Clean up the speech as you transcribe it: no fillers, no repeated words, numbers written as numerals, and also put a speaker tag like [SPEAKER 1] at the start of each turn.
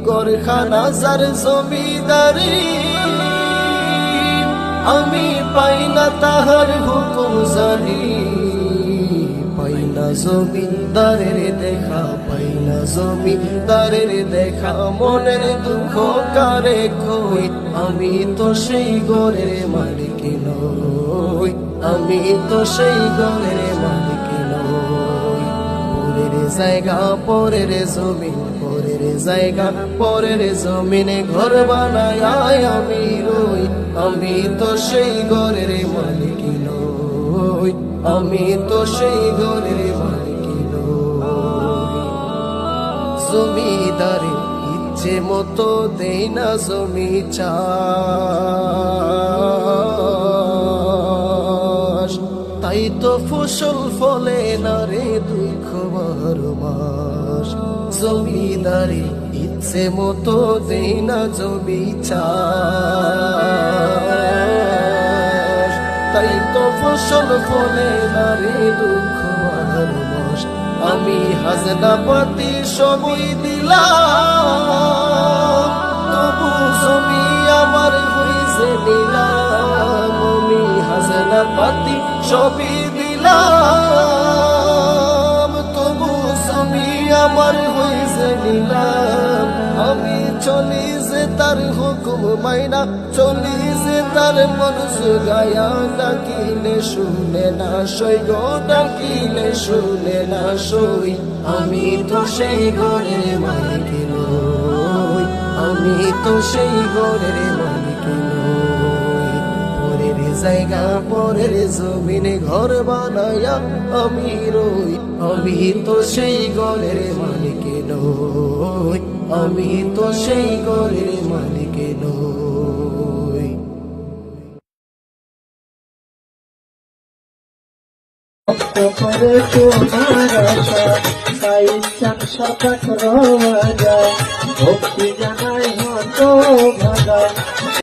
[SPEAKER 1] গরখানা যার জমিদারি আমি পাই না তাহার হুকুম জানি, পাই না জমিদারের দেখা, পাই না জমিদারের দেখা, মনের দুঃখ কারে কই, আমি তো সেই ঘরের মালিক নই, আমি তো সেই ঘরের মালিক নই। পরের জায়গা পরের জমিন, পরের জায়গা পরের জমিনে ঘর বানায় আমি রই, আমি তো সেই ঘরের মালিক নই, আমি তো সেই ঘরের মালিক নই। জমিদারের ইচ্ছে মতো দেই না জমি চাষ, তাই তো ফসল ফলে না রে দুঃখ বারো মাস। জমিদারি ইচ্ছে মতো দেই না জমি চাষ, তাই তো ফসল ফলে না রে দুঃখ বারো মাস। আমি হাজনা পাতি সবই দিলাম, তবু জমি আমার হইছে নিলাম। আমি হাজনা পাতি সবই দিলাম, তবু জমি আমার হইছে নিলাম। আমি চলি যে তার হুকুম মাইনা, চলি যে তার মনুষ গায়া, ডাকিলে শুনে না সই গো, ডাকিলে শুনে না সই। আমি তো সেই ঘরের মালিক নই, আমি তো সেই ঘরের মালিক নই। পরের জায়গা পরের জমিনে ঘর বানায়া আমি রই, আমি তো সেই ঘরের মালিক নই, আমি তো সেই ঘরের মালিক নই।
[SPEAKER 2] করে তোমার আশা তাই চাকসা কাকর ভক্তি জানাই হতো ভাগা।